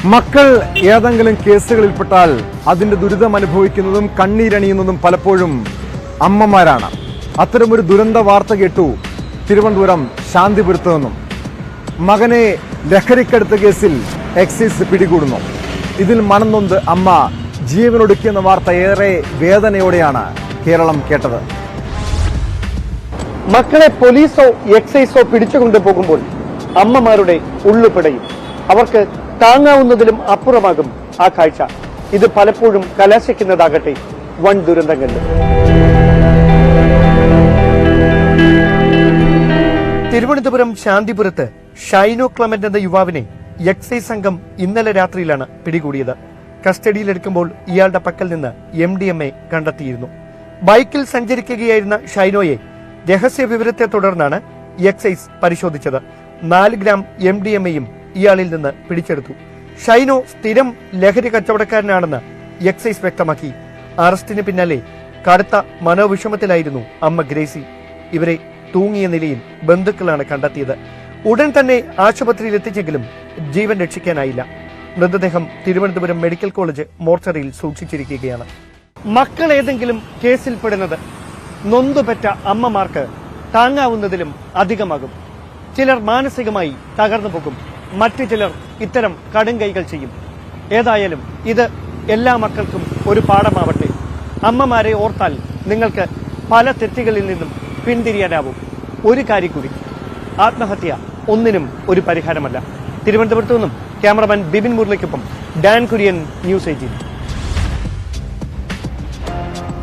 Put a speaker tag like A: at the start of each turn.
A: മക്കൾ ഏതെങ്കിലും കേസുകളിൽപ്പെട്ടാൽ അതിന്റെ ദുരിതം അനുഭവിക്കുന്നതും കണ്ണീരണിയുന്നതും പലപ്പോഴും അമ്മമാരാണ്. അത്തരമൊരു ദുരന്ത വാർത്ത കേട്ടു തിരുവനന്തപുരം ശാന്തിപുരത്ത് നിന്നും. മകനെ ലഹരിക്കടുത്ത കേസിൽ എക്സൈസ് പിടികൂടുന്നു. ഇതിൽ മനംനൊന്ത് അമ്മ ജീവനൊടുക്കിയെന്ന വാർത്ത ഏറെ വേദനയോടെയാണ് കേരളം കേട്ടത്.
B: മക്കളെ പോലീസോ എക്സൈസോ പിടിച്ചുകൊണ്ടു പോകുമ്പോൾ അമ്മമാരുടെ ഉള്ളുപിടയും. അവർക്ക് താങ്ങാവുന്നതിലും അപ്പുറമാകും ആ കാഴ്ച. ഇത് പലപ്പോഴും കലാശിക്കുന്നതാകട്ടെ വൻ ദുരന്തങ്ങളിൽ. തിരുവനന്തപുരം ശാന്തിപുരത്ത് ഷൈനോ ക്ലമന്റ് എന്ന യുവാവിനെ എക്സൈസ് സംഘം ഇന്നലെ രാത്രിയിലാണ് പിടികൂടിയത്. കസ്റ്റഡിയിലെടുക്കുമ്പോൾ ഇയാളുടെ പക്കൽ നിന്ന് MDMA കണ്ടെത്തിയിരുന്നു. ബൈക്കിൽ സഞ്ചരിക്കുകയായിരുന്ന ഷൈനോയെ രഹസ്യ വിവരത്തെ തുടർന്നാണ് എക്സൈസ് പരിശോധിച്ചത്. 4 ഗ്രാം MDMAയും ഇയാളിൽ നിന്ന് പിടിച്ചെടുത്തു. ഷൈനോ സ്ഥിരം ലഹരി കച്ചവടക്കാരനാണെന്ന് എക്സൈസ് വ്യക്തമാക്കി. അറസ്റ്റിന് പിന്നാലെ കടുത്ത മനോവിഷമത്തിലായിരുന്നു അമ്മ ഗ്രേസി. ഇവരെ തൂങ്ങിയ നിലയിൽ ബന്ധുക്കളാണ് കണ്ടെത്തിയത്. ഉടൻ തന്നെ ആശുപത്രിയിൽ എത്തിച്ചെങ്കിലും ജീവൻ രക്ഷിക്കാനായില്ല. മൃതദേഹം തിരുവനന്തപുരം മെഡിക്കൽ കോളേജ് മോർച്ചറിയിൽ സൂക്ഷിച്ചിരിക്കുകയാണ്. മക്കൾ ഏതെങ്കിലും കേസിൽപ്പെടുന്നത് നൊന്തുപെറ്റ അമ്മമാർക്ക് താങ്ങാവുന്നതിലും അധികമാകും. ചിലർ മാനസികമായി തകർന്നു പോകും. മറ്റു ചിലർ ഇത്തരം കടുംകൈകൾ ചെയ്യും. ഏതായാലും ഇത് എല്ലാ മക്കൾക്കും ഒരു പാഠമാവട്ടെ. അമ്മമാരെ ഓർത്താൽ നിങ്ങൾക്ക് പല തെറ്റുകളിൽ നിന്നും പിന്തിരിയാനാവും. ഒരു കാര്യം കൂടി, ആത്മഹത്യ ഒന്നിനും ഒരു പരിഹാരമല്ല. തിരുവനന്തപുരത്തു നിന്നും ക്യാമറമാൻ ബിബിൻ മുരളിക്കൊപ്പം ഡാൻ കുര്യൻ, ന്യൂസ് 18.